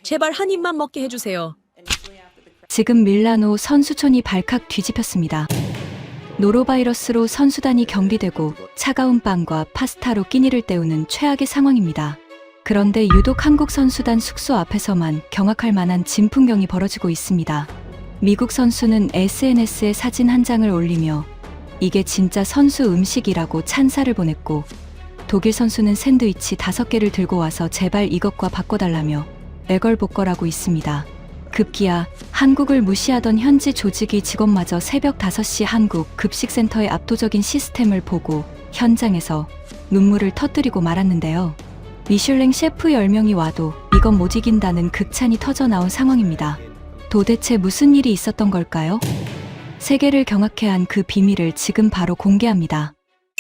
제발 한 입만 먹게 해주세요. 지금 밀라노 선수촌이 발칵 뒤집혔습니다. 노로바이러스로 선수단이 격리되고 차가운 빵과 파스타로 끼니를 때우는 최악의 상황입니다. 그런데 유독 한국 선수단 숙소 앞에서만 경악할 만한 진풍경이 벌어지고 있습니다. 미국 선수는 SNS에 사진 한 장을 올리며 이게 진짜 선수 음식이라고 찬사를 보냈고, 독일 선수는 샌드위치 5개를 들고 와서 제발 이것과 바꿔달라며 애걸복걸하고 있습니다. 급기야 한국을 무시하던 현지 조직위 직원마저 새벽 5시 한국 급식센터의 압도적인 시스템을 보고 현장에서 눈물을 터뜨리고 말았는데요. 미슐랭 셰프 10명이 와도 이건 못 이긴다는 극찬이 터져 나온 상황입니다. 도대체 무슨 일이 있었던 걸까요? 세계를 경악해 한 그 비밀을 지금 바로 공개합니다.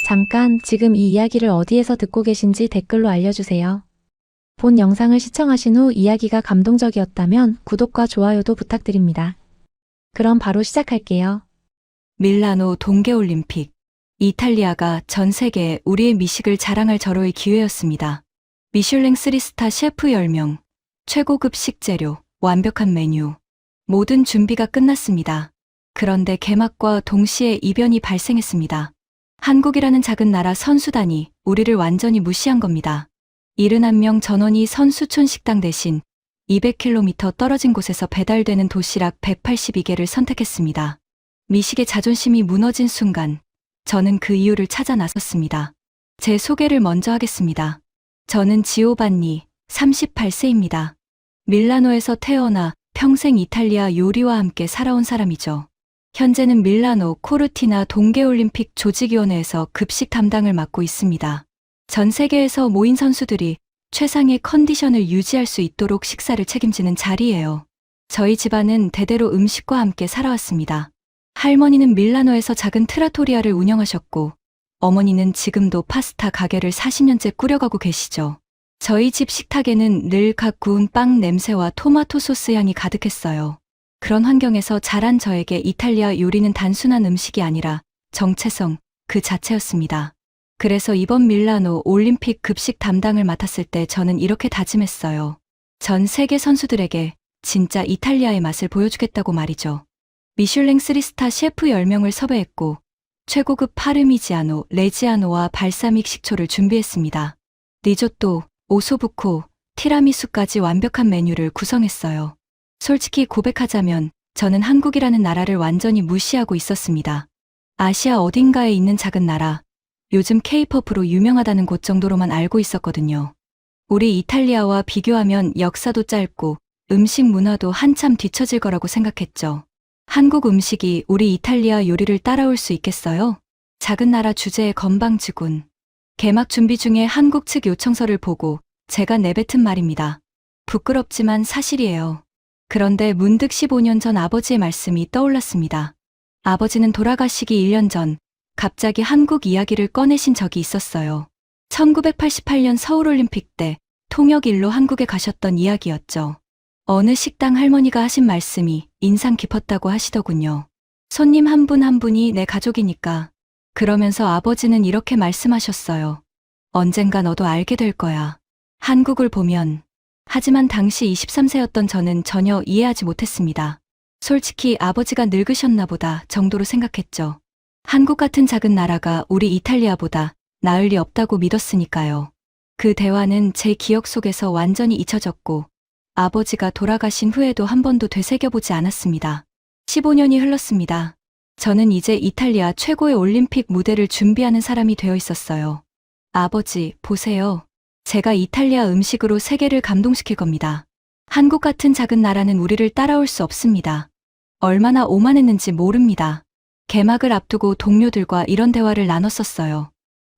잠깐, 지금 이 이야기를 어디에서 듣고 계신지 댓글로 알려주세요. 본 영상을 시청하신 후 이야기가 감동적이었다면 구독과 좋아요도 부탁드립니다. 그럼 바로 시작할게요. 밀라노 동계올림픽. 이탈리아가 전 세계에 우리의 미식을 자랑할 절호의 기회였습니다. 미슐랭 3스타 셰프 10명, 최고급 식재료, 완벽한 메뉴. 모든 준비가 끝났습니다. 그런데 개막과 동시에 이변이 발생했습니다. 한국이라는 작은 나라 선수단이 우리를 완전히 무시한 겁니다. 71명 전원이 선수촌 식당 대신 200km 떨어진 곳에서 배달되는 도시락 182개를 선택했습니다. 미식의 자존심이 무너진 순간 저는 그 이유를 찾아 나섰습니다. 제 소개를 먼저 하겠습니다. 저는 지오반니, 38세입니다. 밀라노에서 태어나 평생 이탈리아 요리와 함께 살아온 사람이죠. 현재는 밀라노 코르티나 동계올림픽 조직위원회에서 급식 담당을 맡고 있습니다. 전 세계에서 모인 선수들이 최상의 컨디션을 유지할 수 있도록 식사를 책임지는 자리예요. 저희 집안은 대대로 음식과 함께 살아왔습니다. 할머니는 밀라노에서 작은 트라토리아를 운영하셨고, 어머니는 지금도 파스타 가게를 40년째 꾸려가고 계시죠. 저희 집 식탁에는 늘 갓 구운 빵 냄새와 토마토 소스 향이 가득했어요. 그런 환경에서 자란 저에게 이탈리아 요리는 단순한 음식이 아니라 정체성 그 자체였습니다. 그래서 이번 밀라노 올림픽 급식 담당을 맡았을 때 저는 이렇게 다짐했어요. 전 세계 선수들에게 진짜 이탈리아의 맛을 보여주겠다고 말이죠. 미슐랭 3스타 셰프 10명을 섭외했고 최고급 파르미지아노, 레지아노와 발사믹 식초를 준비했습니다. 리조또, 오소부코, 티라미수까지 완벽한 메뉴를 구성했어요. 솔직히 고백하자면 저는 한국이라는 나라를 완전히 무시하고 있었습니다. 아시아 어딘가에 있는 작은 나라, 요즘 K-팝으로 유명하다는 곳 정도로만 알고 있었거든요. 우리 이탈리아와 비교하면 역사도 짧고 음식 문화도 한참 뒤처질 거라고 생각했죠. 한국 음식이 우리 이탈리아 요리를 따라올 수 있겠어요? 작은 나라 주제에 건방지군. 개막 준비 중에 한국 측 요청서를 보고 제가 내뱉은 말입니다. 부끄럽지만 사실이에요. 그런데 문득 15년 전 아버지의 말씀이 떠올랐습니다. 아버지는 돌아가시기 1년 전 갑자기 한국 이야기를 꺼내신 적이 있었어요. 1988년 서울올림픽 때 통역 일로 한국에 가셨던 이야기였죠. 어느 식당 할머니가 하신 말씀이 인상 깊었다고 하시더군요. 손님 한 분 한 분이 내 가족이니까. 그러면서 아버지는 이렇게 말씀하셨어요. 언젠가 너도 알게 될 거야. 한국을 보면. 하지만 당시 23세였던 저는 전혀 이해하지 못했습니다. 솔직히 아버지가 늙으셨나 보다 정도로 생각했죠. 한국 같은 작은 나라가 우리 이탈리아보다 나을 리 없다고 믿었으니까요. 그 대화는 제 기억 속에서 완전히 잊혀졌고 아버지가 돌아가신 후에도 한 번도 되새겨보지 않았습니다. 15년이 흘렀습니다. 저는 이제 이탈리아 최고의 올림픽 무대를 준비하는 사람이 되어 있었어요. 아버지, 보세요. 제가 이탈리아 음식으로 세계를 감동시킬 겁니다. 한국 같은 작은 나라는 우리를 따라올 수 없습니다. 얼마나 오만했는지 모릅니다. 개막을 앞두고 동료들과 이런 대화를 나눴었어요.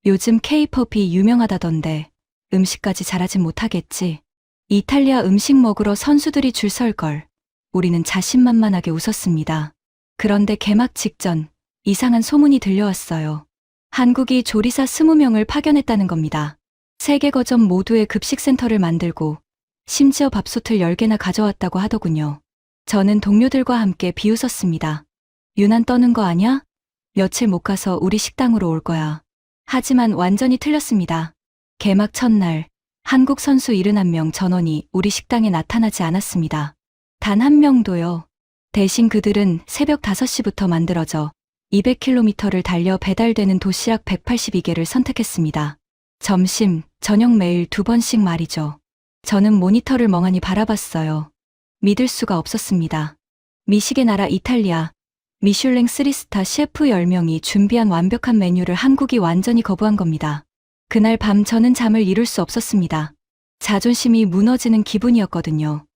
요즘 K-팝이 유명하다던데 음식까지 잘하진 못하겠지. 이탈리아 음식 먹으러 선수들이 줄 설 걸. 우리는 자신만만하게 웃었습니다. 그런데 개막 직전 이상한 소문이 들려왔어요. 한국이 조리사 20명을 파견했다는 겁니다. 세계 거점 모두의 급식센터를 만들고 심지어 밥솥을 10개나 가져왔다고 하더군요. 저는 동료들과 함께 비웃었습니다. 유난 떠는 거 아냐? 며칠 못 가서 우리 식당으로 올 거야. 하지만 완전히 틀렸습니다. 개막 첫날 한국 선수 71명 전원이 우리 식당에 나타나지 않았습니다. 단 한 명도요. 대신 그들은 새벽 5시부터 만들어져 200km를 달려 배달되는 도시락 182개를 선택했습니다. 점심, 저녁 매일 2번씩 말이죠. 저는 모니터를 멍하니 바라봤어요. 믿을 수가 없었습니다. 미식의 나라 이탈리아, 미슐랭 3스타 셰프 10명이 준비한 완벽한 메뉴를 한국이 완전히 거부한 겁니다. 그날 밤 저는 잠을 이룰 수 없었습니다. 자존심이 무너지는 기분이었거든요.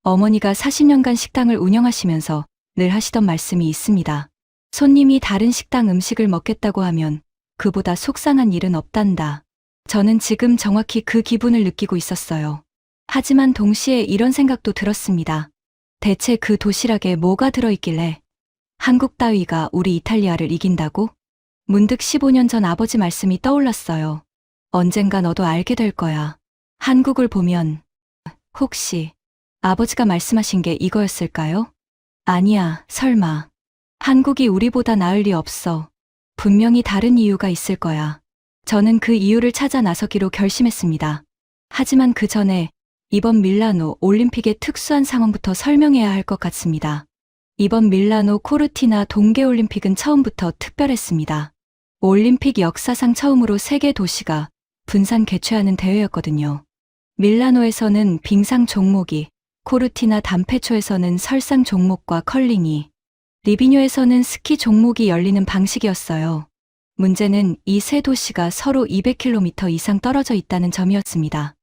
어머니가 40년간 식당을 운영하시면서 늘 하시던 말씀이 있습니다. 손님이 다른 식당 음식을 먹겠다고 하면 그보다 속상한 일은 없단다. 저는 지금 정확히 그 기분을 느끼고 있었어요. 하지만 동시에 이런 생각도 들었습니다. 대체 그 도시락에 뭐가 들어있길래 한국 따위가 우리 이탈리아를 이긴다고? 문득 15년 전 아버지 말씀이 떠올랐어요. 언젠가 너도 알게 될 거야. 한국을 보면 혹시 아버지가 말씀하신 게 이거였을까요? 아니야, 설마. 한국이 우리보다 나을 리 없어. 분명히 다른 이유가 있을 거야. 저는 그 이유를 찾아 나서기로 결심했습니다. 하지만 그 전에 이번 밀라노 올림픽의 특수한 상황부터 설명해야 할 것 같습니다. 이번 밀라노 코르티나 동계올림픽은 처음부터 특별했습니다. 올림픽 역사상 처음으로 세계 도시가 분산 개최하는 대회였거든요. 밀라노에서는 빙상 종목이, 코르티나 단페초에서는 설상 종목과 컬링이, 리비뇨에서는 스키 종목이 열리는 방식이었어요. 문제는 이 세 도시가 서로 200km 이상 떨어져 있다는 점이었습니다.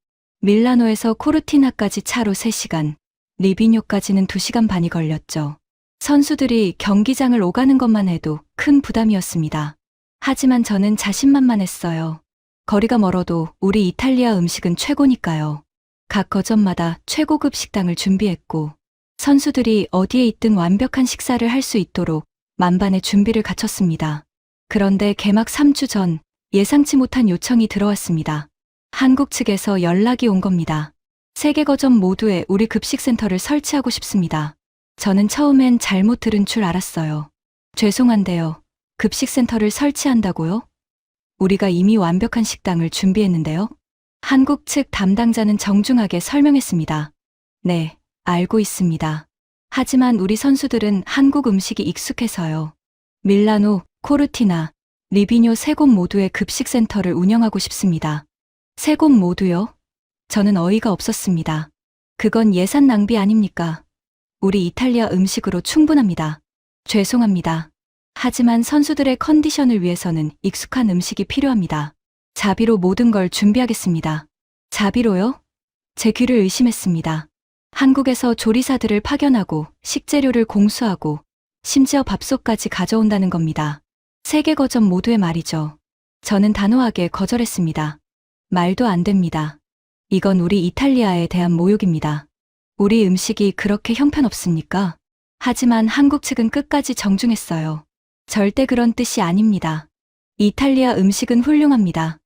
밀라노에서 코르티나까지 차로 3시간, 리비뇨까지는 2시간 반이 걸렸죠. 선수들이 경기장을 오가는 것만 해도 큰 부담이었습니다. 하지만 저는 자신만만했어요. 거리가 멀어도 우리 이탈리아 음식은 최고니까요. 각 거점마다 최고급 식당을 준비했고 선수들이 어디에 있든 완벽한 식사를 할 수 있도록 만반의 준비를 갖췄습니다. 그런데 개막 3주 전 예상치 못한 요청이 들어왔습니다. 한국 측에서 연락이 온 겁니다. 3개 거점 모두에 우리 급식센터를 설치하고 싶습니다. 저는 처음엔 잘못 들은 줄 알았어요. 죄송한데요. 급식센터를 설치한다고요? 우리가 이미 완벽한 식당을 준비했는데요. 한국 측 담당자는 정중하게 설명했습니다. 네, 알고 있습니다. 하지만 우리 선수들은 한국 음식이 익숙해서요. 밀라노, 코르티나, 리비뇨 3곳 모두의 급식센터를 운영하고 싶습니다. 3곳 모두요? 저는 어이가 없었습니다. 그건 예산 낭비 아닙니까? 우리 이탈리아 음식으로 충분합니다. 죄송합니다. 하지만 선수들의 컨디션을 위해서는 익숙한 음식이 필요합니다. 자비로 모든 걸 준비하겠습니다. 자비로요? 제 귀를 의심했습니다. 한국에서 조리사들을 파견하고 식재료를 공수하고 심지어 밥솥까지 가져온다는 겁니다. 3개 거점 모두의 말이죠. 저는 단호하게 거절했습니다. 말도 안 됩니다. 이건 우리 이탈리아에 대한 모욕입니다. 우리 음식이 그렇게 형편없습니까? 하지만 한국 측은 끝까지 정중했어요. 절대 그런 뜻이 아닙니다. 이탈리아 음식은 훌륭합니다.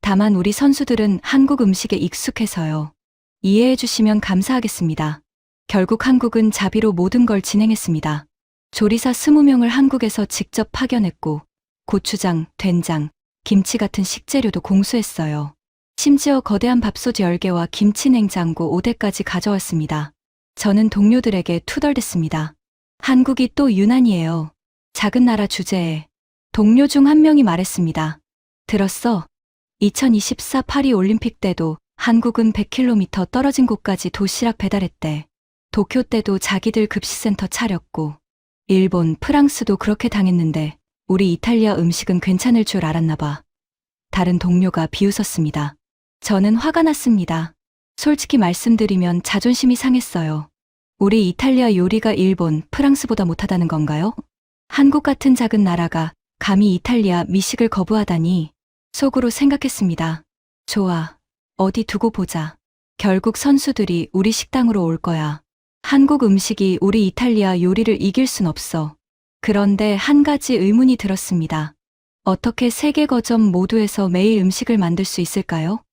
다만 우리 선수들은 한국 음식에 익숙해서요. 이해해 주시면 감사하겠습니다. 결국 한국은 자비로 모든 걸 진행했습니다. 조리사 20명을 한국에서 직접 파견했고 고추장, 된장, 김치 같은 식재료도 공수했어요. 심지어 거대한 밥솥 10개와 김치 냉장고 5대까지 가져왔습니다. 저는 동료들에게 투덜댔습니다. 한국이 또 유난이에요. 작은 나라 주제에. 동료 중 한 명이 말했습니다. 들었어? 2024 파리 올림픽 때도 한국은 100km 떨어진 곳까지 도시락 배달했대. 도쿄 때도 자기들 급식센터 차렸고 일본, 프랑스도 그렇게 당했는데 우리 이탈리아 음식은 괜찮을 줄 알았나 봐. 다른 동료가 비웃었습니다. 저는 화가 났습니다. 솔직히 말씀드리면 자존심이 상했어요. 우리 이탈리아 요리가 일본, 프랑스보다 못하다는 건가요? 한국 같은 작은 나라가 감히 이탈리아 미식을 거부하다니 속으로 생각했습니다. 좋아. 어디 두고 보자. 결국 선수들이 우리 식당으로 올 거야. 한국 음식이 우리 이탈리아 요리를 이길 순 없어. 그런데 한 가지 의문이 들었습니다. 어떻게 3개 거점 모두에서 매일 음식을 만들 수 있을까요?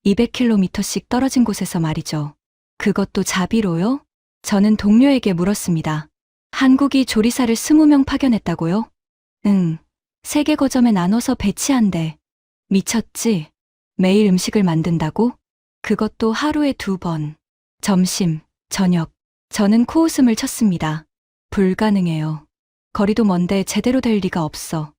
200km씩 떨어진 곳에서 말이죠. 그것도 자비로요? 저는 동료에게 물었습니다. 한국이 조리사를 20명 파견했다고요? 응. 3개 거점에 나눠서 배치한대. 미쳤지? 매일 음식을 만든다고? 그것도 하루에 2번. 점심, 저녁. 저는 코웃음을 쳤습니다. 불가능해요. 거리도 먼데 제대로 될 리가 없어.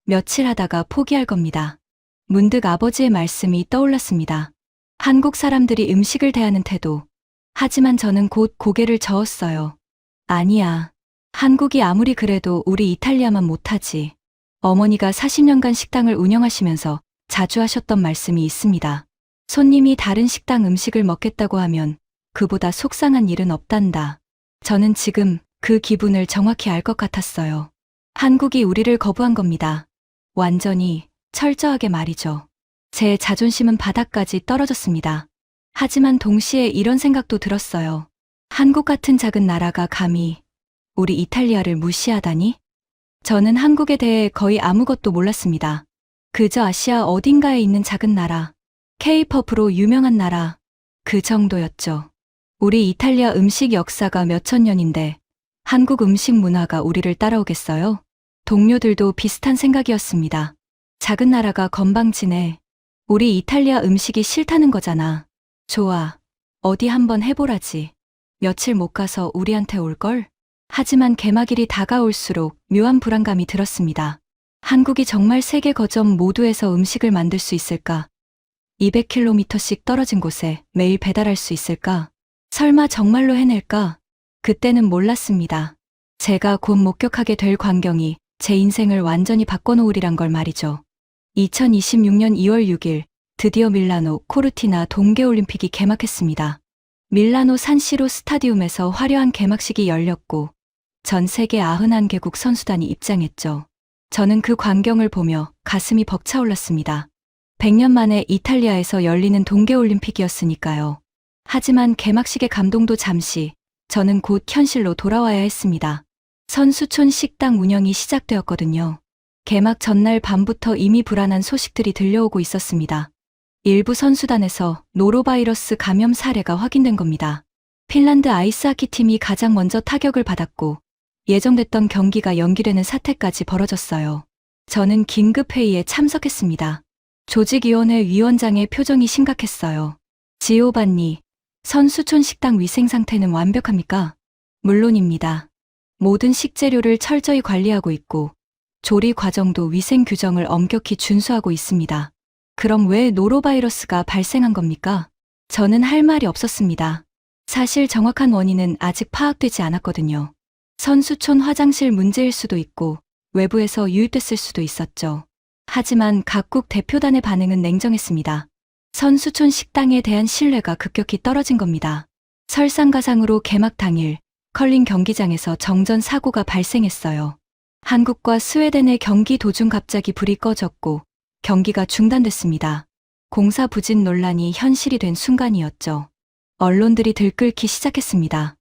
며칠 하다가 포기할 겁니다. 문득 아버지의 말씀이 떠올랐습니다. 한국 사람들이 음식을 대하는 태도. 하지만 저는 곧 고개를 저었어요. 아니야. 한국이 아무리 그래도 우리 이탈리아만 못하지. 어머니가 40년간 식당을 운영하시면서 자주 하셨던 말씀이 있습니다. 손님이 다른 식당 음식을 먹겠다고 하면 그보다 속상한 일은 없단다. 저는 지금 그 기분을 정확히 알 것 같았어요. 한국이 우리를 거부한 겁니다. 완전히, 철저하게 말이죠. 제 자존심은 바닥까지 떨어졌습니다. 하지만 동시에 이런 생각도 들었어요. 한국 같은 작은 나라가 감히 우리 이탈리아를 무시하다니? 저는 한국에 대해 거의 아무것도 몰랐습니다. 그저 아시아 어딘가에 있는 작은 나라, K-팝으로 유명한 나라, 그 정도였죠. 우리 이탈리아 음식 역사가 몇천 년인데 한국 음식 문화가 우리를 따라오겠어요? 동료들도 비슷한 생각이었습니다. 작은 나라가 건방지네. 우리 이탈리아 음식이 싫다는 거잖아. 좋아. 어디 한번 해보라지. 며칠 못 가서 우리한테 올걸? 하지만 개막일이 다가올수록 묘한 불안감이 들었습니다. 한국이 정말 세계 거점 모두에서 음식을 만들 수 있을까? 200km씩 떨어진 곳에 매일 배달할 수 있을까? 설마 정말로 해낼까? 그때는 몰랐습니다. 제가 곧 목격하게 될 광경이 제 인생을 완전히 바꿔놓으리란 걸 말이죠. 2026년 2월 6일 드디어 밀라노 코르티나 동계올림픽이 개막했습니다. 밀라노 산시로 스타디움에서 화려한 개막식이 열렸고 전 세계 91개국 선수단이 입장했죠. 저는 그 광경을 보며 가슴이 벅차올랐습니다. 100년 만에 이탈리아에서 열리는 동계올림픽이었으니까요. 하지만 개막식의 감동도 잠시, 저는 곧 현실로 돌아와야 했습니다. 선수촌 식당 운영이 시작되었거든요. 개막 전날 밤부터 이미 불안한 소식들이 들려오고 있었습니다. 일부 선수단에서 노로바이러스 감염 사례가 확인된 겁니다. 핀란드 아이스하키 팀이 가장 먼저 타격을 받았고 예정됐던 경기가 연기되는 사태까지 벌어졌어요. 저는 긴급회의에 참석했습니다. 조직위원회 위원장의 표정이 심각했어요. 지오반니, 선수촌 식당 위생 상태는 완벽합니까? 물론입니다. 모든 식재료를 철저히 관리하고 있고 조리 과정도 위생 규정을 엄격히 준수하고 있습니다. 그럼 왜 노로바이러스가 발생한 겁니까? 저는 할 말이 없었습니다. 사실 정확한 원인은 아직 파악되지 않았거든요. 선수촌 화장실 문제일 수도 있고 외부에서 유입됐을 수도 있었죠. 하지만 각국 대표단의 반응은 냉정했습니다. 선수촌 식당에 대한 신뢰가 급격히 떨어진 겁니다. 설상가상으로 개막 당일 컬링 경기장에서 정전 사고가 발생했어요. 한국과 스웨덴의 경기 도중 갑자기 불이 꺼졌고 경기가 중단됐습니다. 공사 부진 논란이 현실이 된 순간이었죠. 언론들이 들끓기 시작했습니다.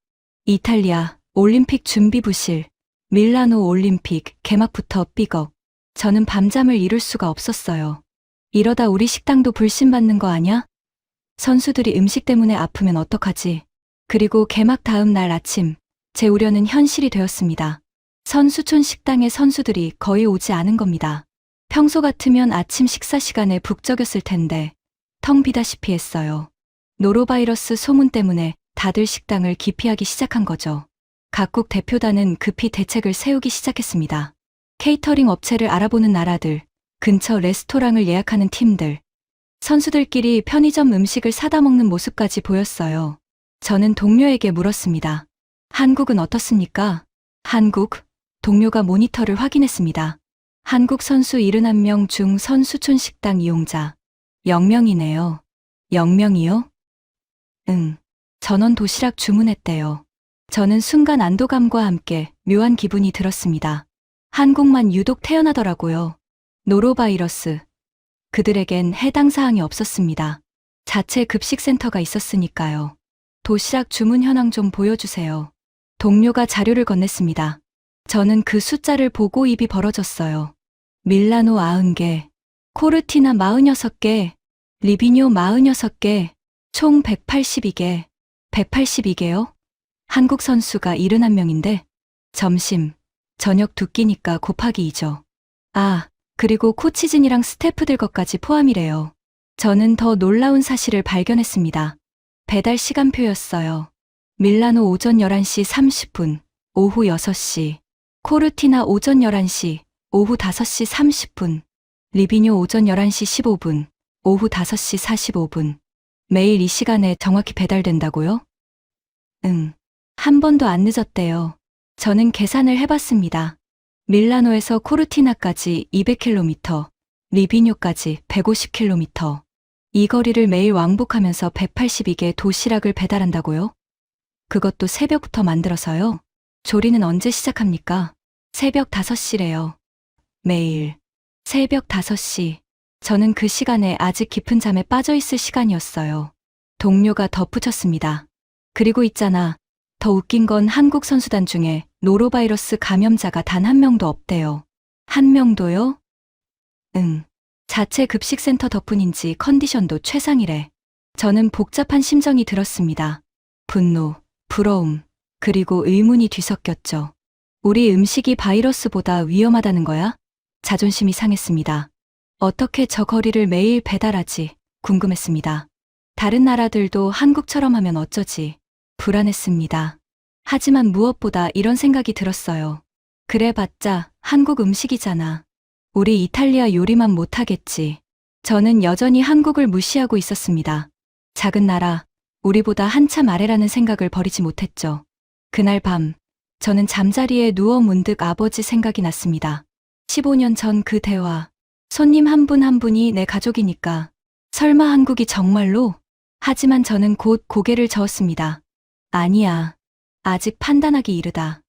이탈리아 올림픽 준비 부실, 밀라노 올림픽 개막부터 삐걱. 저는 밤잠을 이룰 수가 없었어요. 이러다 우리 식당도 불신받는 거 아냐? 선수들이 음식 때문에 아프면 어떡하지? 그리고 개막 다음 날 아침, 제 우려는 현실이 되었습니다. 선수촌 식당에 선수들이 거의 오지 않은 겁니다. 평소 같으면 아침 식사 시간에 북적였을 텐데 텅 비다시피 했어요. 노로바이러스 소문 때문에 다들 식당을 기피하기 시작한 거죠. 각국 대표단은 급히 대책을 세우기 시작했습니다. 케이터링 업체를 알아보는 나라들, 근처 레스토랑을 예약하는 팀들, 선수들끼리 편의점 음식을 사다 먹는 모습까지 보였어요. 저는 동료에게 물었습니다. 한국은 어떻습니까? 한국, 동료가 모니터를 확인했습니다. 한국 선수 71명 중 선수촌 식당 이용자 0명이네요. 0명이요? 응. 전원 도시락 주문했대요. 저는 순간 안도감과 함께 묘한 기분이 들었습니다. 한국만 유독 태어나더라고요. 노로바이러스. 그들에겐 해당 사항이 없었습니다. 자체 급식센터가 있었으니까요. 도시락 주문 현황 좀 보여주세요. 동료가 자료를 건넸습니다. 저는 그 숫자를 보고 입이 벌어졌어요. 밀라노 90개, 코르티나 46개, 리비뇨 46개, 총 182개. 182개요? 한국 선수가 71명인데 점심, 저녁 2끼니까 곱하기 2죠. 아, 그리고 코치진이랑 스태프들 것까지 포함이래요. 저는 더 놀라운 사실을 발견했습니다. 배달 시간표였어요. 밀라노 오전 11시 30분, 오후 6시. 코르티나 오전 11시, 오후 5시 30분. 리비뇨 오전 11시 15분, 오후 5시 45분. 매일 이 시간에 정확히 배달된다고요? 응. 한 번도 안 늦었대요. 저는 계산을 해봤습니다. 밀라노에서 코르티나까지 200km, 리비뇨까지 150km. 이 거리를 매일 왕복하면서 182개 도시락을 배달한다고요? 그것도 새벽부터 만들어서요? 조리는 언제 시작합니까? 새벽 5시래요. 매일. 새벽 5시. 저는 그 시간에 아직 깊은 잠에 빠져 있을 시간이었어요. 동료가 덧붙였습니다. 그리고 있잖아. 더 웃긴 건 한국 선수단 중에 노로바이러스 감염자가 단 한 명도 없대요. 한 명도요? 응. 자체 급식센터 덕분인지 컨디션도 최상이래. 저는 복잡한 심정이 들었습니다. 분노, 부러움, 그리고 의문이 뒤섞였죠. 우리 음식이 바이러스보다 위험하다는 거야? 자존심이 상했습니다. 어떻게 저 거리를 매일 배달하지? 궁금했습니다. 다른 나라들도 한국처럼 하면 어쩌지? 불안했습니다. 하지만 무엇보다 이런 생각이 들었어요. 그래봤자 한국 음식이잖아. 우리 이탈리아 요리만 못하겠지. 저는 여전히 한국을 무시하고 있었습니다. 작은 나라, 우리보다 한참 아래라는 생각을 버리지 못했죠. 그날 밤, 저는 잠자리에 누워 문득 아버지 생각이 났습니다. 15년 전 그 대화. 손님 한 분 한 분이 내 가족이니까. 설마 한국이 정말로? 하지만 저는 곧 고개를 저었습니다. 아니야. 아직 판단하기 이르다.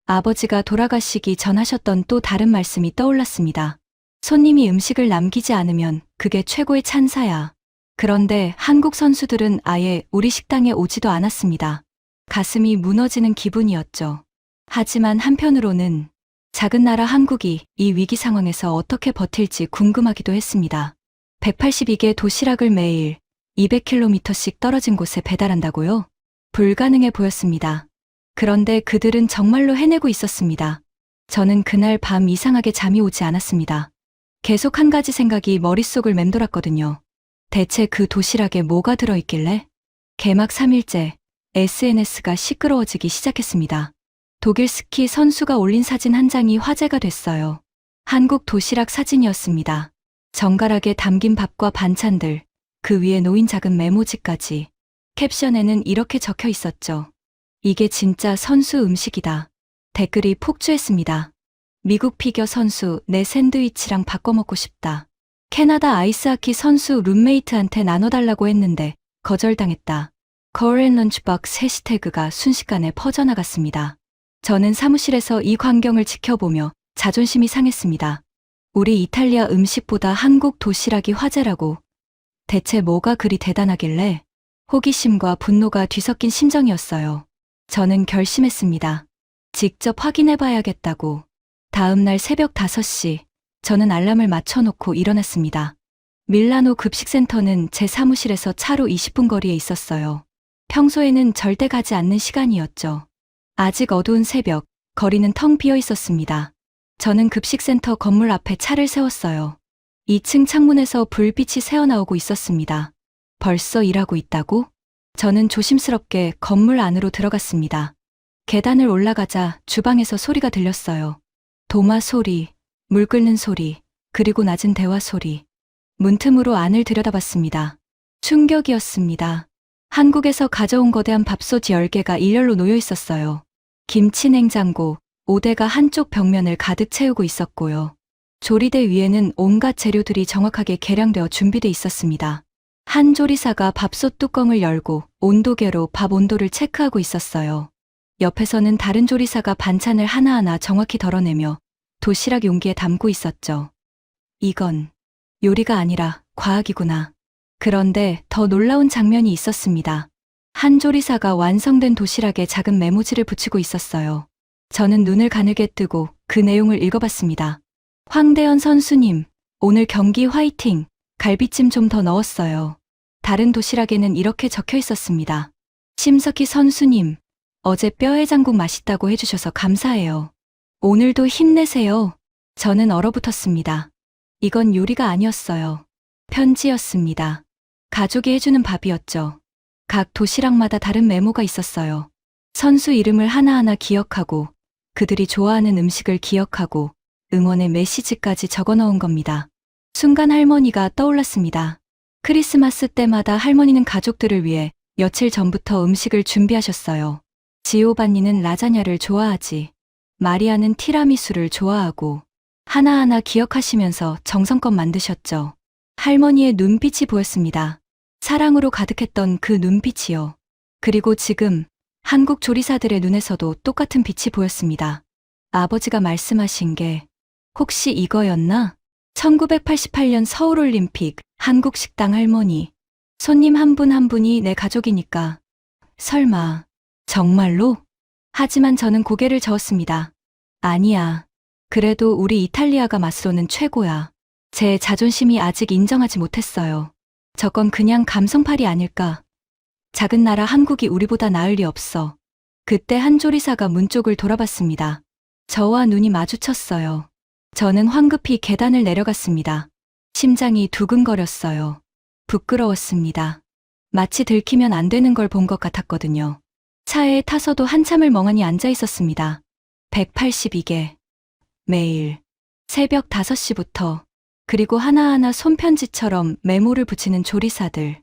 아버지가 돌아가시기 전 하셨던 또 다른 말씀이 떠올랐습니다. 손님이 음식을 남기지 않으면 그게 최고의 찬사야. 그런데 한국 선수들은 아예 우리 식당에 오지도 않았습니다. 가슴이 무너지는 기분이었죠. 하지만 한편으로는 작은 나라 한국이 이 위기 상황에서 어떻게 버틸지 궁금하기도 했습니다. 182개 도시락을 매일 200km씩 떨어진 곳에 배달한다고요? 불가능해 보였습니다. 그런데 그들은 정말로 해내고 있었습니다. 저는 그날 밤 이상하게 잠이 오지 않았습니다. 계속 한 가지 생각이 머릿속을 맴돌았거든요. 대체 그 도시락에 뭐가 들어있길래? 개막 3일째, SNS가 시끄러워지기 시작했습니다. 독일 스키 선수가 올린 사진 한 장이 화제가 됐어요. 한국 도시락 사진이었습니다. 정갈하게 담긴 밥과 반찬들, 그 위에 놓인 작은 메모지까지. 캡션에는 이렇게 적혀 있었죠. 이게 진짜 선수 음식이다. 댓글이 폭주했습니다. 미국 피겨 선수 내 샌드위치랑 바꿔 먹고 싶다. 캐나다 아이스하키 선수 룸메이트한테 나눠달라고 했는데 거절당했다. 코리안 런치박스 해시태그가 순식간에 퍼져나갔습니다. 저는 사무실에서 이 광경을 지켜보며 자존심이 상했습니다. 우리 이탈리아 음식보다 한국 도시락이 화제라고. 대체 뭐가 그리 대단하길래? 호기심과 분노가 뒤섞인 심정이었어요. 저는 결심했습니다. 직접 확인해봐야겠다고. 다음 날 새벽 5시, 저는 알람을 맞춰놓고 일어났습니다. 밀라노 급식센터는 제 사무실에서 차로 20분 거리에 있었어요. 평소에는 절대 가지 않는 시간이었죠. 아직 어두운 새벽, 거리는 텅 비어 있었습니다. 저는 급식센터 건물 앞에 차를 세웠어요. 2층 창문에서 불빛이 새어나오고 있었습니다. 벌써 일하고 있다고? 저는 조심스럽게 건물 안으로 들어갔습니다. 계단을 올라가자 주방에서 소리가 들렸어요. 도마 소리, 물 끓는 소리, 그리고 낮은 대화 소리. 문틈으로 안을 들여다봤습니다. 충격이었습니다. 한국에서 가져온 거대한 밥솥 10개가 일렬로 놓여 있었어요. 김치 냉장고, 5대가 한쪽 벽면을 가득 채우고 있었고요. 조리대 위에는 온갖 재료들이 정확하게 계량되어 준비돼 있었습니다. 한 조리사가 밥솥 뚜껑을 열고 온도계로 밥 온도를 체크하고 있었어요. 옆에서는 다른 조리사가 반찬을 하나하나 정확히 덜어내며 도시락 용기에 담고 있었죠. 이건 요리가 아니라 과학이구나. 그런데 더 놀라운 장면이 있었습니다. 한 조리사가 완성된 도시락에 작은 메모지를 붙이고 있었어요. 저는 눈을 가늘게 뜨고 그 내용을 읽어봤습니다. 황대현 선수님, 오늘 경기 화이팅! 갈비찜 좀 더 넣었어요. 다른 도시락에는 이렇게 적혀 있었습니다. 심석희 선수님, 어제 뼈해장국 맛있다고 해주셔서 감사해요. 오늘도 힘내세요. 저는 얼어붙었습니다. 이건 요리가 아니었어요. 편지였습니다. 가족이 해주는 밥이었죠. 각 도시락마다 다른 메모가 있었어요. 선수 이름을 하나하나 기억하고 그들이 좋아하는 음식을 기억하고 응원의 메시지까지 적어 넣은 겁니다. 순간 할머니가 떠올랐습니다. 크리스마스 때마다 할머니는 가족들을 위해 며칠 전부터 음식을 준비하셨어요. 지오반니는 라자냐를 좋아하지. 마리아는 티라미수를 좋아하고 하나하나 기억하시면서 정성껏 만드셨죠. 할머니의 눈빛이 보였습니다. 사랑으로 가득했던 그 눈빛이요. 그리고 지금 한국 조리사들의 눈에서도 똑같은 빛이 보였습니다. 아버지가 말씀하신 게 혹시 이거였나? 1988년 서울올림픽 한국 식당 할머니. 손님 한 분 한 분이 내 가족이니까. 설마 정말로? 하지만 저는 고개를 저었습니다. 아니야. 그래도 우리 이탈리아가 맞서는 최고야. 제 자존심이 아직 인정하지 못했어요. 저건 그냥 감성팔이 아닐까. 작은 나라 한국이 우리보다 나을 리 없어. 그때 한 조리사가 문 쪽을 돌아봤습니다. 저와 눈이 마주쳤어요. 저는 황급히 계단을 내려갔습니다. 심장이 두근거렸어요. 부끄러웠습니다. 마치 들키면 안 되는 걸 본 것 같았거든요. 차에 타서도 한참을 멍하니 앉아 있었습니다. 182개. 매일. 새벽 5시부터. 그리고 하나하나 손편지처럼 메모를 붙이는 조리사들.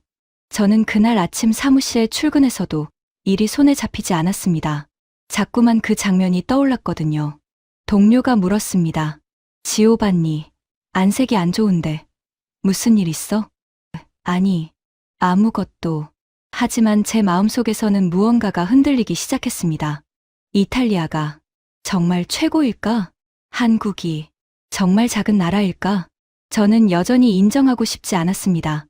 저는 그날 아침 사무실에 출근해서도 일이 손에 잡히지 않았습니다. 자꾸만 그 장면이 떠올랐거든요. 동료가 물었습니다. 지오반니, 안색이 안 좋은데 무슨 일 있어? 아니, 아무것도. 하지만 제 마음속에서는 무언가가 흔들리기 시작했습니다. 이탈리아가 정말 최고일까? 한국이 정말 작은 나라일까? 저는 여전히 인정하고 싶지 않았습니다.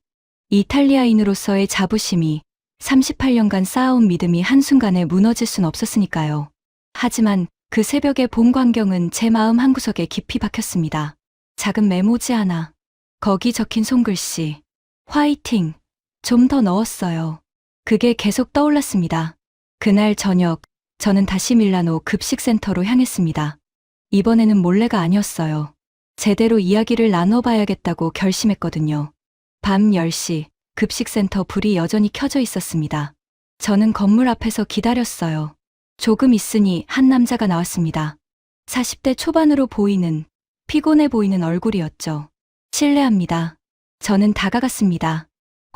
이탈리아인으로서의 자부심이 38년간 쌓아온 믿음이 한순간에 무너질 순 없었으니까요. 하지만 그 새벽의 봄 광경은 제 마음 한구석에 깊이 박혔습니다. 작은 메모지 하나. 거기 적힌 손글씨. 화이팅. 좀 더 넣었어요. 그게 계속 떠올랐습니다. 그날 저녁, 저는 다시 밀라노 급식센터로 향했습니다. 이번에는 몰래가 아니었어요. 제대로 이야기를 나눠봐야겠다고 결심했거든요. 밤 10시, 급식센터 불이 여전히 켜져 있었습니다. 저는 건물 앞에서 기다렸어요. 조금 있으니 한 남자가 나왔습니다. 40대 초반으로 보이는, 피곤해 보이는 얼굴이었죠. 실례합니다. 저는 다가갔습니다.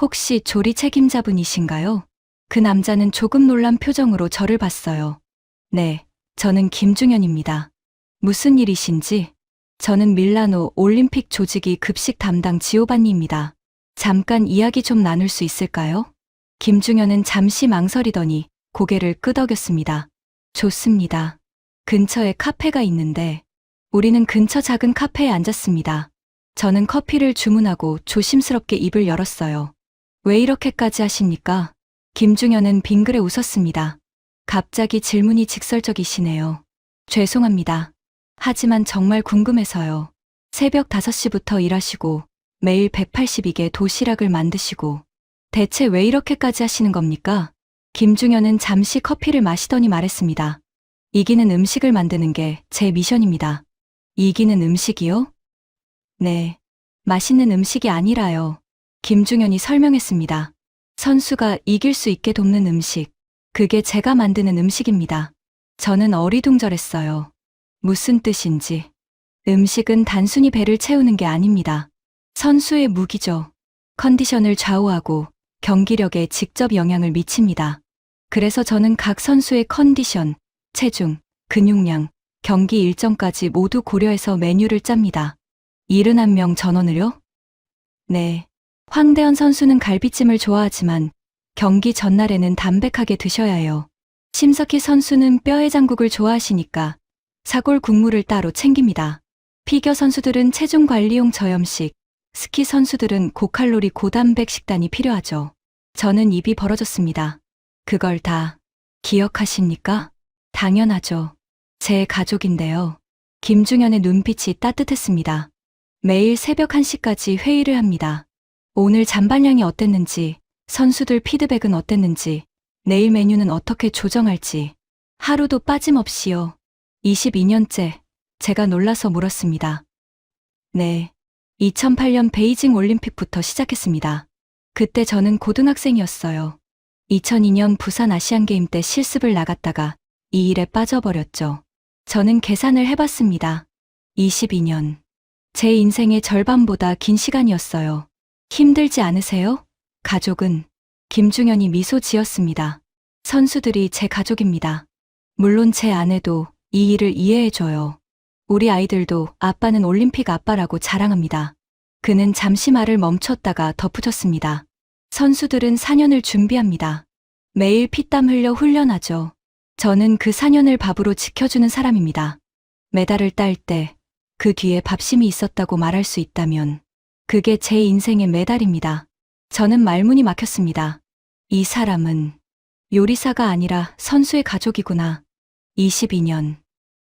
혹시 조리 책임자분이신가요? 그 남자는 조금 놀란 표정으로 저를 봤어요. 네, 저는 김중현입니다. 무슨 일이신지? 저는 밀라노 올림픽 조직위 급식 담당 지오반니입니다. 잠깐 이야기 좀 나눌 수 있을까요? 김중현은 잠시 망설이더니 고개를 끄덕였습니다. 좋습니다. 근처에 카페가 있는데 우리는 근처 작은 카페에 앉았습니다. 저는 커피를 주문하고 조심스럽게 입을 열었어요. 왜 이렇게까지 하십니까? 김중현은 빙그레 웃었습니다. 갑자기 질문이 직설적이시네요. 죄송합니다. 하지만 정말 궁금해서요. 새벽 5시부터 일하시고 매일 182개 도시락을 만드시고 대체 왜 이렇게까지 하시는 겁니까? 김중현은 잠시 커피를 마시더니 말했습니다. 이기는 음식을 만드는 게 제 미션입니다. 이기는 음식이요? 네. 맛있는 음식이 아니라요. 김중현이 설명했습니다. 선수가 이길 수 있게 돕는 음식. 그게 제가 만드는 음식입니다. 저는 어리둥절했어요. 무슨 뜻인지. 음식은 단순히 배를 채우는 게 아닙니다. 선수의 무기죠. 컨디션을 좌우하고 경기력에 직접 영향을 미칩니다. 그래서 저는 각 선수의 컨디션, 체중, 근육량, 경기 일정까지 모두 고려해서 메뉴를 짭니다. 71명 전원을요? 네. 황대현 선수는 갈비찜을 좋아하지만 경기 전날에는 담백하게 드셔야 해요. 심석희 선수는 뼈해장국을 좋아하시니까 사골 국물을 따로 챙깁니다. 피겨 선수들은 체중 관리용 저염식, 스키 선수들은 고칼로리 고단백 식단이 필요하죠. 저는 입이 벌어졌습니다. 그걸 다 기억하십니까? 당연하죠. 제 가족인데요. 김중현의 눈빛이 따뜻했습니다. 매일 새벽 1시까지 회의를 합니다. 오늘 잔반량이 어땠는지, 선수들 피드백은 어땠는지, 내일 메뉴는 어떻게 조정할지, 하루도 빠짐없이요. 22년째, 제가 놀라서 물었습니다. 네. 2008년 베이징 올림픽부터 시작했습니다. 그때 저는 고등학생이었어요. 2002년 부산 아시안게임 때 실습을 나갔다가 이 일에 빠져버렸죠. 저는 계산을 해봤습니다. 22년. 제 인생의 절반보다 긴 시간이었어요. 힘들지 않으세요? 가족은? 김중현이 미소 지었습니다. 선수들이 제 가족입니다. 물론 제 아내도 이 일을 이해해줘요. 우리 아이들도 아빠는 올림픽 아빠라고 자랑합니다. 그는 잠시 말을 멈췄다가 덧붙였습니다. 선수들은 4년을 준비합니다. 매일 피땀 흘려 훈련하죠. 저는 그 4년을 밥으로 지켜주는 사람입니다. 메달을 딸 때 그 뒤에 밥심이 있었다고 말할 수 있다면 그게 제 인생의 메달입니다. 저는 말문이 막혔습니다. 이 사람은 요리사가 아니라 선수의 가족이구나. 22년.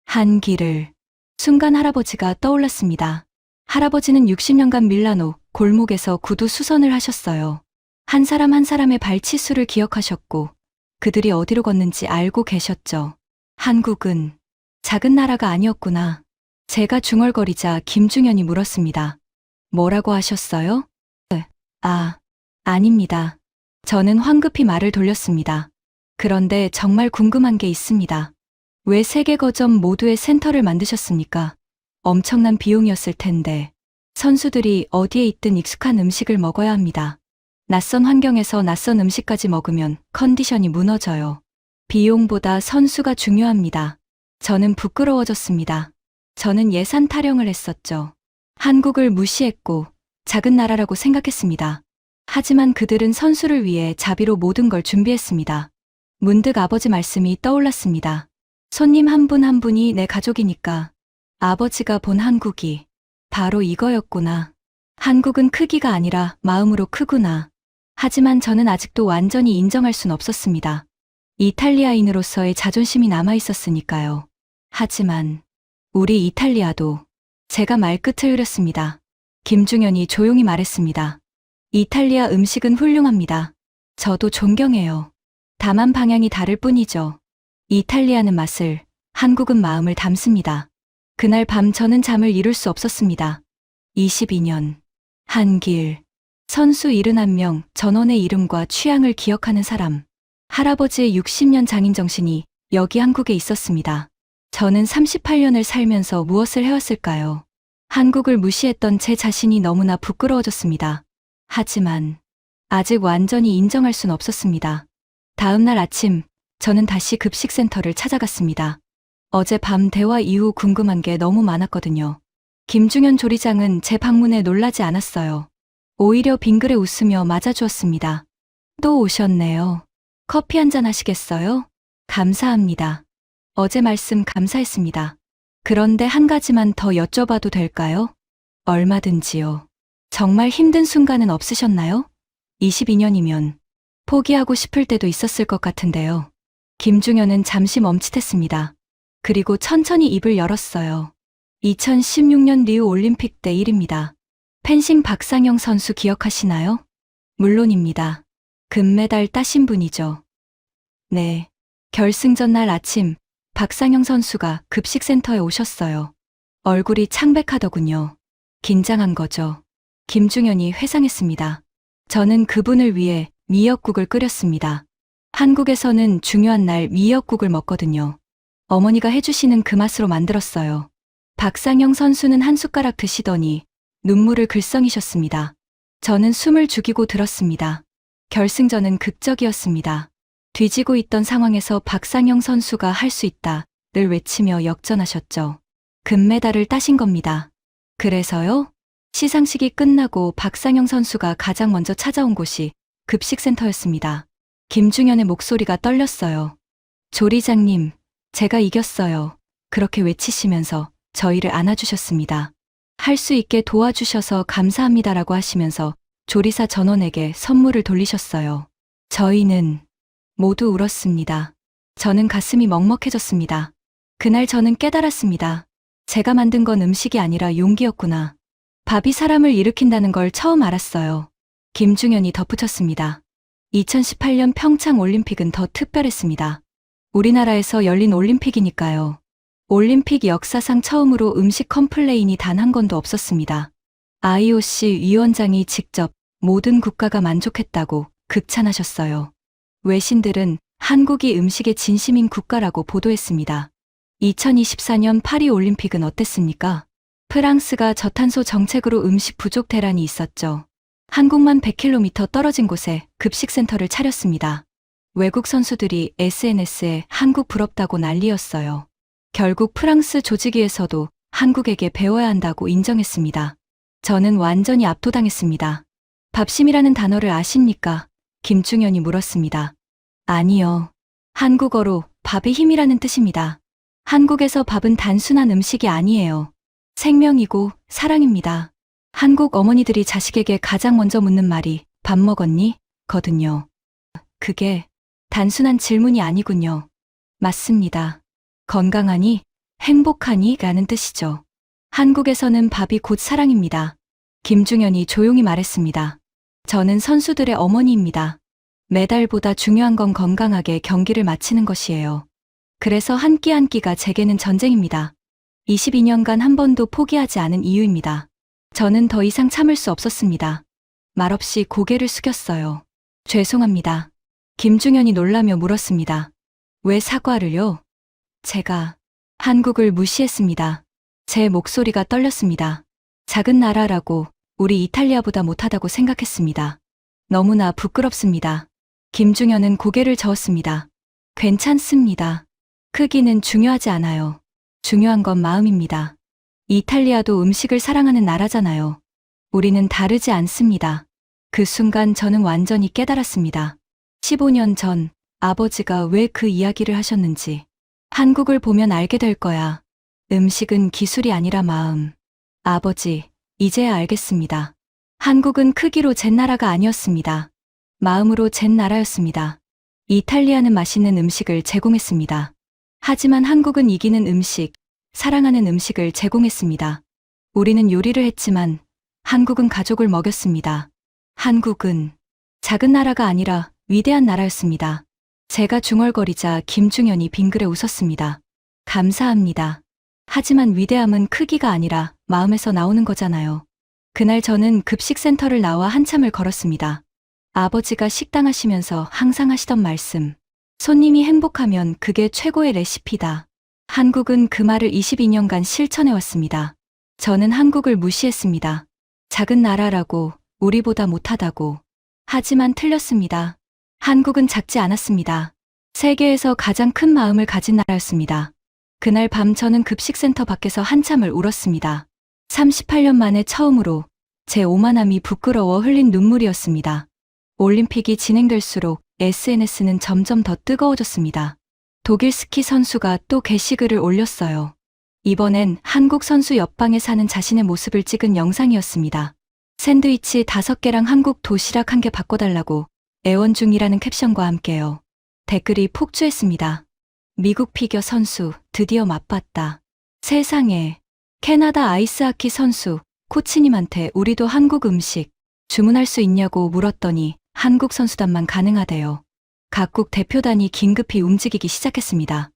한 길을. 순간 할아버지가 떠올랐습니다. 할아버지는 60년간 밀라노 골목에서 구두 수선을 하셨어요. 한 사람 한 사람의 발치수를 기억하셨고 그들이 어디로 걷는지 알고 계셨죠. 한국은 작은 나라가 아니었구나. 제가 중얼거리자 김중현이 물었습니다. 뭐라고 하셨어요? 아닙니다. 저는 황급히 말을 돌렸습니다. 그런데 정말 궁금한 게 있습니다. 왜 세계 거점 모두의 센터를 만드셨습니까? 엄청난 비용이었을 텐데. 선수들이 어디에 있든 익숙한 음식을 먹어야 합니다. 낯선 환경에서 낯선 음식까지 먹으면 컨디션이 무너져요. 비용보다 선수가 중요합니다. 저는 부끄러워졌습니다. 저는 예산 타령을 했었죠. 한국을 무시했고 작은 나라라고 생각했습니다. 하지만 그들은 선수를 위해 자비로 모든 걸 준비했습니다. 문득 아버지 말씀이 떠올랐습니다. 손님 한 분 한 분이 내 가족이니까. 아버지가 본 한국이 바로 이거였구나. 한국은 크기가 아니라 마음으로 크구나. 하지만 저는 아직도 완전히 인정할 순 없었습니다. 이탈리아인으로서의 자존심이 남아 있었으니까요. 하지만 우리 이탈리아도. 제가 말끝을 흐렸습니다. 김중현이 조용히 말했습니다. 이탈리아 음식은 훌륭합니다. 저도 존경해요. 다만 방향이 다를 뿐이죠. 이탈리아는 맛을, 한국은 마음을 담습니다. 그날 밤 저는 잠을 이룰 수 없었습니다. 22년. 한 길. 선수 71명, 전원의 이름과 취향을 기억하는 사람. 할아버지의 60년 장인 정신이 여기 한국에 있었습니다. 저는 38년을 살면서 무엇을 해왔을까요? 한국을 무시했던 제 자신이 너무나 부끄러워졌습니다. 하지만 아직 완전히 인정할 순 없었습니다. 다음 날 아침, 저는 다시 급식센터를 찾아갔습니다. 어젯밤 대화 이후 궁금한 게 너무 많았거든요. 김중현 조리장은 제 방문에 놀라지 않았어요. 오히려 빙그레 웃으며 맞아주었습니다. 또 오셨네요. 커피 한잔 하시겠어요? 감사합니다. 어제 말씀 감사했습니다. 그런데 한 가지만 더 여쭤봐도 될까요? 얼마든지요. 정말 힘든 순간은 없으셨나요? 22년이면 포기하고 싶을 때도 있었을 것 같은데요. 김중현은 잠시 멈칫했습니다. 그리고 천천히 입을 열었어요. 2016년 리우 올림픽 때 일입니다. 펜싱 박상영 선수 기억하시나요? 물론입니다. 금메달 따신 분이죠. 네. 결승전 날 아침, 박상영 선수가 급식센터에 오셨어요. 얼굴이 창백하더군요. 긴장한 거죠. 김중현이 회상했습니다. 저는 그분을 위해 미역국을 끓였습니다. 한국에서는 중요한 날 미역국을 먹거든요. 어머니가 해주시는 그 맛으로 만들었어요. 박상영 선수는 한 숟가락 드시더니 눈물을 글썽이셨습니다. 저는 숨을 죽이고 들었습니다. 결승전은 극적이었습니다. 뒤지고 있던 상황에서 박상영 선수가 할 수 있다를 외치며 역전하셨죠. 금메달을 따신 겁니다. 그래서요? 시상식이 끝나고 박상영 선수가 가장 먼저 찾아온 곳이 급식센터였습니다. 김중현의 목소리가 떨렸어요. 조리장님, 제가 이겼어요. 그렇게 외치시면서 저희를 안아주셨습니다. 할 수 있게 도와주셔서 감사합니다라고 하시면서 조리사 전원에게 선물을 돌리셨어요. 저희는 모두 울었습니다. 저는 가슴이 먹먹해졌습니다. 그날 저는 깨달았습니다. 제가 만든 건 음식이 아니라 용기였구나. 밥이 사람을 일으킨다는 걸 처음 알았어요. 김중현이 덧붙였습니다. 2018년 평창 올림픽은 더 특별했습니다. 우리나라에서 열린 올림픽이니까요. 올림픽 역사상 처음으로 음식 컴플레인이 단 한 건도 없었습니다. IOC 위원장이 직접 모든 국가가 만족했다고 극찬하셨어요. 외신들은 한국이 음식의 진심인 국가라고 보도했습니다. 2024년 파리 올림픽은 어땠습니까? 프랑스가 저탄소 정책으로 음식 부족 대란이 있었죠. 한국만 100km 떨어진 곳에 급식센터를 차렸습니다. 외국 선수들이 SNS에 한국 부럽다고 난리였어요. 결국 프랑스 조직위에서도 한국에게 배워야 한다고 인정했습니다. 저는 완전히 압도당했습니다. 밥심이라는 단어를 아십니까? 김중현이 물었습니다. 아니요. 한국어로 밥의 힘이라는 뜻입니다. 한국에서 밥은 단순한 음식이 아니에요. 생명이고 사랑입니다. 한국 어머니들이 자식에게 가장 먼저 묻는 말이 밥 먹었니? 거든요. 그게 단순한 질문이 아니군요. 맞습니다. 건강하니? 행복하니? 라는 뜻이죠. 한국에서는 밥이 곧 사랑입니다. 김중현이 조용히 말했습니다. 저는 선수들의 어머니입니다. 메달보다 중요한 건 건강하게 경기를 마치는 것이에요. 그래서 한 끼 한 끼가 제게는 전쟁입니다. 22년간 한 번도 포기하지 않은 이유입니다. 저는 더 이상 참을 수 없었습니다. 말없이 고개를 숙였어요. 죄송합니다. 김중현이 놀라며 물었습니다. 왜 사과를요? 제가 한국을 무시했습니다. 제 목소리가 떨렸습니다. 작은 나라라고 우리 이탈리아보다 못하다고 생각했습니다. 너무나 부끄럽습니다. 김중현은 고개를 저었습니다. 괜찮습니다. 크기는 중요하지 않아요. 중요한 건 마음입니다. 이탈리아도 음식을 사랑하는 나라잖아요. 우리는 다르지 않습니다. 그 순간 저는 완전히 깨달았습니다. 15년 전 아버지가 왜 그 이야기를 하셨는지. 한국을 보면 알게 될 거야. 음식은 기술이 아니라 마음. 아버지, 이제야 알겠습니다. 한국은 크기로 잰 나라가 아니었습니다. 마음으로 잰 나라였습니다. 이탈리아는 맛있는 음식을 제공했습니다. 하지만 한국은 이기는 음식, 사랑하는 음식을 제공했습니다. 우리는 요리를 했지만 한국은 가족을 먹였습니다. 한국은 작은 나라가 아니라 위대한 나라였습니다. 제가 중얼거리자 김중현이 빙그레 웃었습니다. 감사합니다. 하지만 위대함은 크기가 아니라 마음에서 나오는 거잖아요. 그날 저는 급식센터를 나와 한참을 걸었습니다. 아버지가 식당 하시면서 항상 하시던 말씀. 손님이 행복하면 그게 최고의 레시피다. 한국은 그 말을 22년간 실천해왔습니다. 저는 한국을 무시했습니다. 작은 나라라고, 우리보다 못하다고. 하지만 틀렸습니다. 한국은 작지 않았습니다. 세계에서 가장 큰 마음을 가진 나라였습니다. 그날 밤 저는 급식센터 밖에서 한참을 울었습니다. 38년 만에 처음으로 제 오만함이 부끄러워 흘린 눈물이었습니다. 올림픽이 진행될수록 SNS는 점점 더 뜨거워졌습니다. 독일 스키 선수가 또 게시글을 올렸어요. 이번엔 한국 선수 옆방에 사는 자신의 모습을 찍은 영상이었습니다. 샌드위치 5개랑 한국 도시락 1개 바꿔달라고 애원 중이라는 캡션과 함께요. 댓글이 폭주했습니다. 미국 피겨 선수 드디어 맛봤다. 세상에. 캐나다 아이스하키 선수 코치님한테 우리도 한국 음식 주문할 수 있냐고 물었더니 한국 선수단만 가능하대요. 각국 대표단이 긴급히 움직이기 시작했습니다.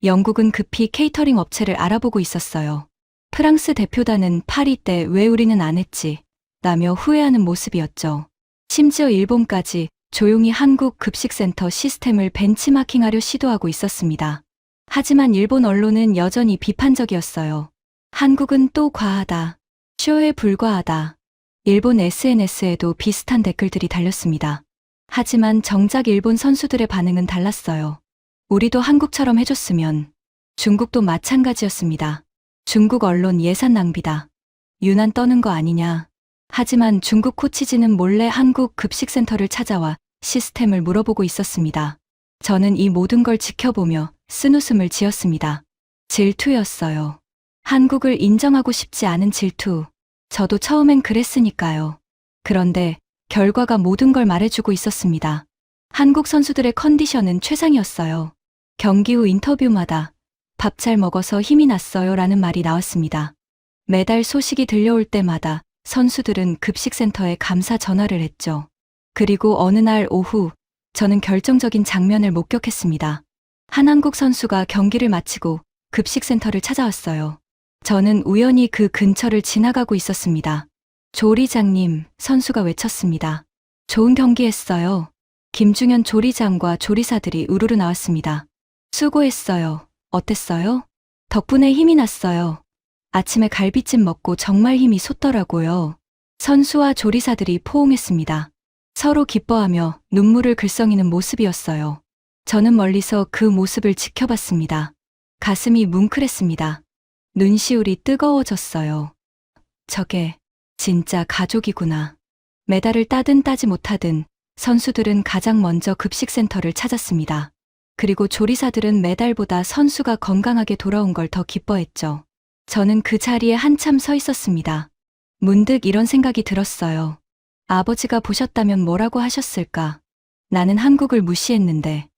영국은 급히 케이터링 업체를 알아보고 있었어요. 프랑스 대표단은 파리 때 왜 우리는 안 했지? 라며 후회하는 모습이었죠. 심지어 일본까지 조용히 한국 급식센터 시스템을 벤치마킹하려 시도하고 있었습니다. 하지만 일본 언론은 여전히 비판적이었어요. 한국은 또 과하다. 쇼에 불과하다. 일본 SNS에도 비슷한 댓글들이 달렸습니다. 하지만 정작 일본 선수들의 반응은 달랐어요. 우리도 한국처럼 해줬으면. 중국도 마찬가지였습니다. 중국 언론 예산 낭비다. 유난 떠는 거 아니냐. 하지만 중국 코치진은 몰래 한국 급식센터를 찾아와 시스템을 물어보고 있었습니다. 저는 이 모든 걸 지켜보며 쓴웃음을 지었습니다. 질투였어요. 한국을 인정하고 싶지 않은 질투. 저도 처음엔 그랬으니까요. 그런데 결과가 모든 걸 말해주고 있었습니다. 한국 선수들의 컨디션은 최상이었어요. 경기 후 인터뷰마다 밥 잘 먹어서 힘이 났어요 라는 말이 나왔습니다. 메달 소식이 들려올 때마다 선수들은 급식센터에 감사 전화를 했죠. 그리고 어느 날 오후 저는 결정적인 장면을 목격했습니다. 한 한국 선수가 경기를 마치고 급식센터를 찾아왔어요. 저는 우연히 그 근처를 지나가고 있었습니다. 조리장님, 선수가 외쳤습니다. 좋은 경기했어요. 김중현 조리장과 조리사들이 우르르 나왔습니다. 수고했어요. 어땠어요? 덕분에 힘이 났어요. 아침에 갈비찜 먹고 정말 힘이 솟더라고요. 선수와 조리사들이 포옹했습니다. 서로 기뻐하며 눈물을 글썽이는 모습이었어요. 저는 멀리서 그 모습을 지켜봤습니다. 가슴이 뭉클했습니다. 눈시울이 뜨거워졌어요. 저게 진짜 가족이구나. 메달을 따든 따지 못하든 선수들은 가장 먼저 급식센터를 찾았습니다. 그리고 조리사들은 메달보다 선수가 건강하게 돌아온 걸 더 기뻐했죠. 저는 그 자리에 한참 서 있었습니다. 문득 이런 생각이 들었어요. 아버지가 보셨다면 뭐라고 하셨을까? 나는 한국을 무시했는데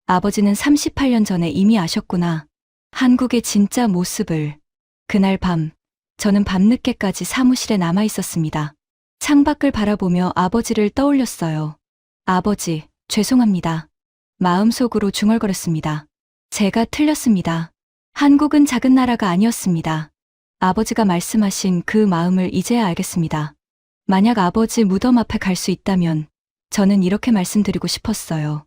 아버지는 38년 전에 이미 아셨구나. 한국의 진짜 모습을. 그날 밤, 저는 밤늦게까지 사무실에 남아 있었습니다. 창밖을 바라보며 아버지를 떠올렸어요. 아버지, 죄송합니다. 마음속으로 중얼거렸습니다. 제가 틀렸습니다. 한국은 작은 나라가 아니었습니다. 아버지가 말씀하신 그 마음을 이제야 알겠습니다. 만약 아버지 무덤 앞에 갈 수 있다면 저는 이렇게 말씀드리고 싶었어요.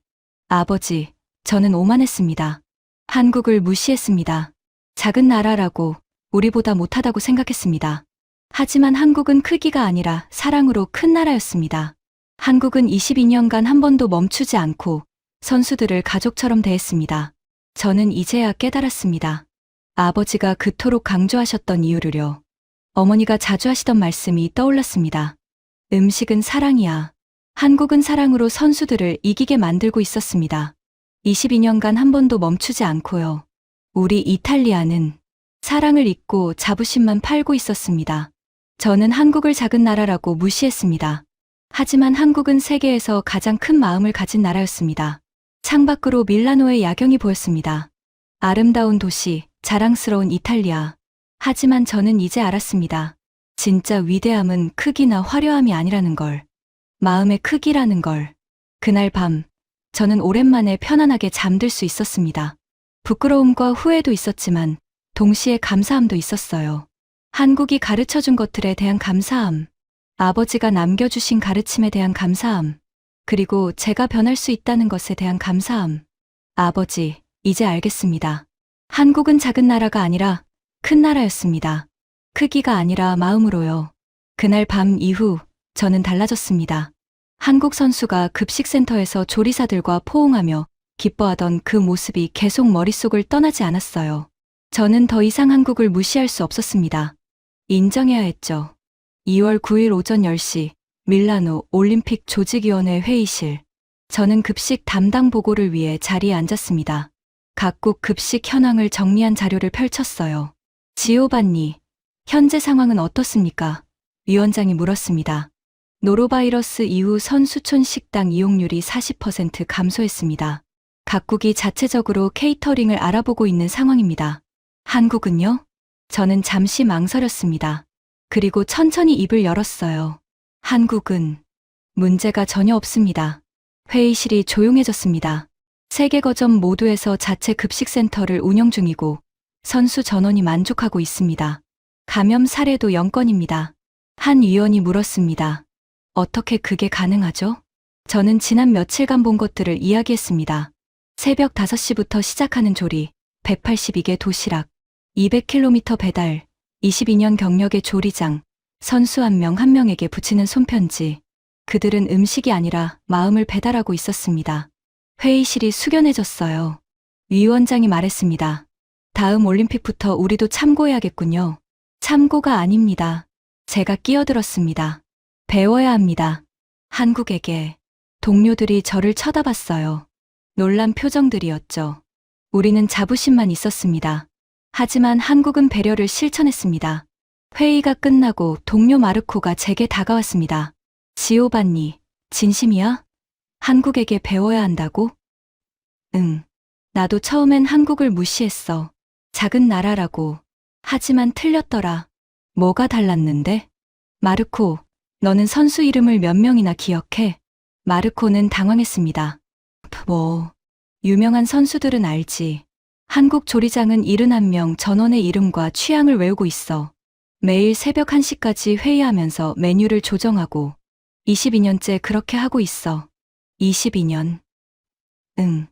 아버지, 저는 오만했습니다. 한국을 무시했습니다. 작은 나라라고 우리보다 못하다고 생각했습니다. 하지만 한국은 크기가 아니라 사랑으로 큰 나라였습니다. 한국은 22년간 한 번도 멈추지 않고 선수들을 가족처럼 대했습니다. 저는 이제야 깨달았습니다. 아버지가 그토록 강조하셨던 이유를요. 어머니가 자주 하시던 말씀이 떠올랐습니다. 음식은 사랑이야. 한국은 사랑으로 선수들을 이기게 만들고 있었습니다. 22년간 한 번도 멈추지 않고요. 우리 이탈리아는 사랑을 잊고 자부심만 팔고 있었습니다. 저는 한국을 작은 나라라고 무시했습니다. 하지만 한국은 세계에서 가장 큰 마음을 가진 나라였습니다. 창밖으로 밀라노의 야경이 보였습니다. 아름다운 도시, 자랑스러운 이탈리아. 하지만 저는 이제 알았습니다. 진짜 위대함은 크기나 화려함이 아니라는 걸. 마음의 크기라는 걸. 그날 밤, 저는 오랜만에 편안하게 잠들 수 있었습니다. 부끄러움과 후회도 있었지만 동시에 감사함도 있었어요. 한국이 가르쳐준 것들에 대한 감사함, 아버지가 남겨주신 가르침에 대한 감사함, 그리고 제가 변할 수 있다는 것에 대한 감사함. 아버지, 이제 알겠습니다. 한국은 작은 나라가 아니라 큰 나라였습니다. 크기가 아니라 마음으로요. 그날 밤 이후 저는 달라졌습니다. 한국 선수가 급식센터에서 조리사들과 포옹하며 기뻐하던 그 모습이 계속 머릿속을 떠나지 않았어요. 저는 더 이상 한국을 무시할 수 없었습니다. 인정해야 했죠. 2월 9일 오전 10시 밀라노 올림픽 조직위원회 회의실. 저는 급식 담당 보고를 위해 자리에 앉았습니다. 각국 급식 현황을 정리한 자료를 펼쳤어요. 지오반니, 현재 상황은 어떻습니까? 위원장이 물었습니다. 노로바이러스 이후 선수촌 식당 이용률이 40% 감소했습니다. 각국이 자체적으로 케이터링을 알아보고 있는 상황입니다. 한국은요? 저는 잠시 망설였습니다. 그리고 천천히 입을 열었어요. 한국은 문제가 전혀 없습니다. 회의실이 조용해졌습니다. 세계 거점 모두에서 자체 급식센터를 운영 중이고 선수 전원이 만족하고 있습니다. 감염 사례도 0건입니다. 한 위원이 물었습니다. 어떻게 그게 가능하죠? 저는 지난 며칠간 본 것들을 이야기했습니다. 새벽 5시부터 시작하는 조리, 182개 도시락, 200km 배달, 22년 경력의 조리장, 선수 한 명 한 명에게 붙이는 손편지. 그들은 음식이 아니라 마음을 배달하고 있었습니다. 회의실이 숙연해졌어요. 위원장이 말했습니다. 다음 올림픽부터 우리도 참고해야겠군요. 참고가 아닙니다. 제가 끼어들었습니다. 배워야 합니다. 한국에게. 동료들이 저를 쳐다봤어요. 놀란 표정들이었죠. 우리는 자부심만 있었습니다. 하지만 한국은 배려를 실천했습니다. 회의가 끝나고 동료 마르코가 제게 다가왔습니다. 지오반니, 진심이야? 한국에게 배워야 한다고? 응. 나도 처음엔 한국을 무시했어. 작은 나라라고. 하지만 틀렸더라. 뭐가 달랐는데? 마르코, 너는 선수 이름을 몇 명이나 기억해? 마르코는 당황했습니다. 뭐, 유명한 선수들은 알지. 한국 조리장은 71명 전원의 이름과 취향을 외우고 있어. 매일 새벽 1시까지 회의하면서 메뉴를 조정하고 22년째 그렇게 하고 있어. 22년. 응.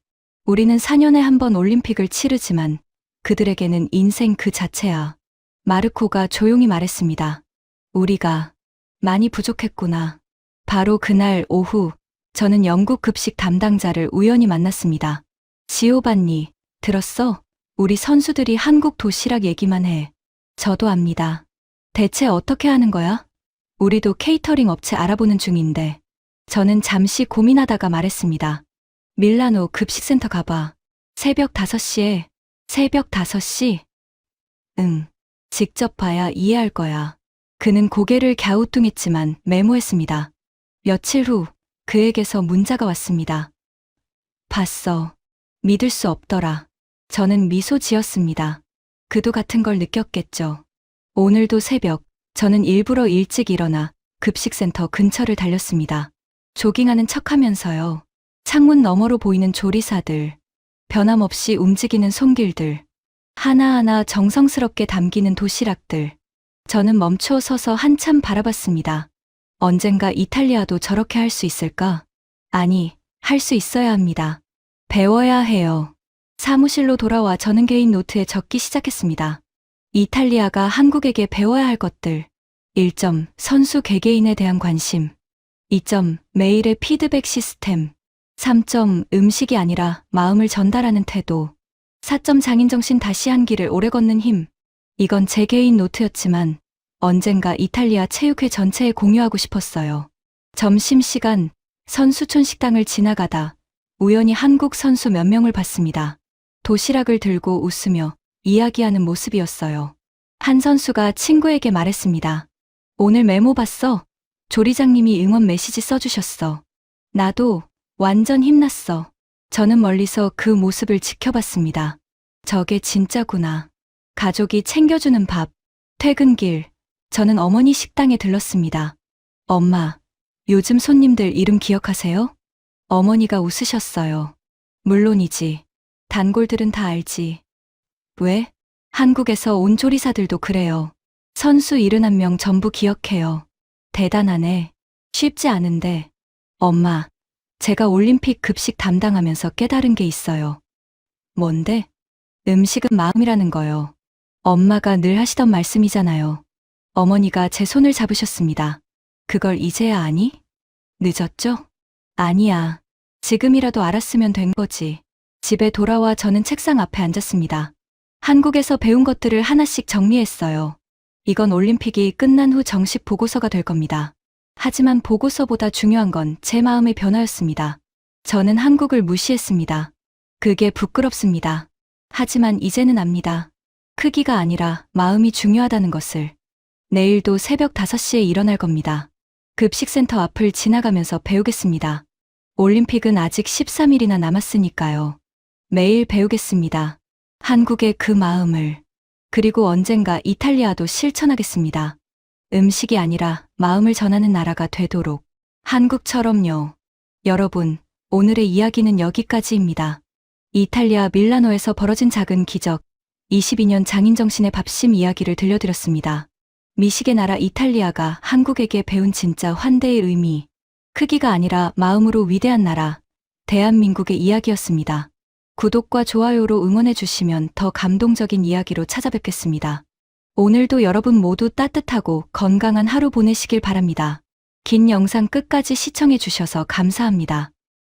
우리는 4년에 한 번 올림픽을 치르지만 그들에게는 인생 그 자체야. 마르코가 조용히 말했습니다. 우리가 많이 부족했구나. 바로 그날 오후 저는 영국 급식 담당자를 우연히 만났습니다. 지오반니, 들었어? 우리 선수들이 한국 도시락 얘기만 해. 저도 압니다. 대체 어떻게 하는 거야? 우리도 케이터링 업체 알아보는 중인데. 저는 잠시 고민하다가 말했습니다. 밀라노 급식센터 가봐. 새벽 5시에. 새벽 5시? 응. 직접 봐야 이해할 거야. 그는 고개를 갸우뚱했지만 메모했습니다. 며칠 후 그에게서 문자가 왔습니다. 봤어. 믿을 수 없더라. 저는 미소 지었습니다. 그도 같은 걸 느꼈겠죠. 오늘도 새벽, 저는 일부러 일찍 일어나 급식센터 근처를 달렸습니다. 조깅하는 척하면서요. 창문 너머로 보이는 조리사들, 변함없이 움직이는 손길들, 하나하나 정성스럽게 담기는 도시락들. 저는 멈춰 서서 한참 바라봤습니다. 언젠가 이탈리아도 저렇게 할 수 있을까? 아니, 할 수 있어야 합니다. 배워야 해요. 사무실로 돌아와 저는 개인 노트에 적기 시작했습니다. 이탈리아가 한국에게 배워야 할 것들. 1점, 선수 개개인에 대한 관심. 2점, 매일의 피드백 시스템. 3점, 음식이 아니라 마음을 전달하는 태도. 4점, 장인정신 다시 한 길을 오래 걷는 힘. 이건 제 개인 노트였지만 언젠가 이탈리아 체육회 전체에 공유하고 싶었어요. 점심시간, 선수촌 식당을 지나가다 우연히 한국 선수 몇 명을 봤습니다. 도시락을 들고 웃으며 이야기하는 모습이었어요. 한 선수가 친구에게 말했습니다. 오늘 메모 봤어? 조리장님이 응원 메시지 써주셨어. 나도 완전 힘났어. 저는 멀리서 그 모습을 지켜봤습니다. 저게 진짜구나. 가족이 챙겨주는 밥, 퇴근길, 저는 어머니 식당에 들렀습니다. 엄마, 요즘 손님들 이름 기억하세요? 어머니가 웃으셨어요. 물론이지. 단골들은 다 알지. 왜? 한국에서 온 조리사들도 그래요. 선수 71명 전부 기억해요. 대단하네. 쉽지 않은데. 엄마, 제가 올림픽 급식 담당하면서 깨달은 게 있어요. 뭔데? 음식은 마음이라는 거요. 엄마가 늘 하시던 말씀이잖아요. 어머니가 제 손을 잡으셨습니다. 그걸 이제야 아니? 늦었죠? 아니야. 지금이라도 알았으면 된 거지. 집에 돌아와 저는 책상 앞에 앉았습니다. 한국에서 배운 것들을 하나씩 정리했어요. 이건 올림픽이 끝난 후 정식 보고서가 될 겁니다. 하지만 보고서보다 중요한 건 제 마음의 변화였습니다. 저는 한국을 무시했습니다. 그게 부끄럽습니다. 하지만 이제는 압니다. 크기가 아니라 마음이 중요하다는 것을. 내일도 새벽 5시에 일어날 겁니다. 급식센터 앞을 지나가면서 배우겠습니다. 올림픽은 아직 13일이나 남았으니까요. 매일 배우겠습니다. 한국의 그 마음을. 그리고 언젠가 이탈리아도 실천하겠습니다. 음식이 아니라 마음을 전하는 나라가 되도록. 한국처럼요. 여러분, 오늘의 이야기는 여기까지입니다. 이탈리아 밀라노에서 벌어진 작은 기적, 22년 장인정신의 밥심 이야기를 들려드렸습니다. 미식의 나라 이탈리아가 한국에게 배운 진짜 환대의 의미, 크기가 아니라 마음으로 위대한 나라, 대한민국의 이야기였습니다. 구독과 좋아요로 응원해 주시면 더 감동적인 이야기로 찾아뵙겠습니다. 오늘도 여러분 모두 따뜻하고 건강한 하루 보내시길 바랍니다. 긴 영상 끝까지 시청해 주셔서 감사합니다.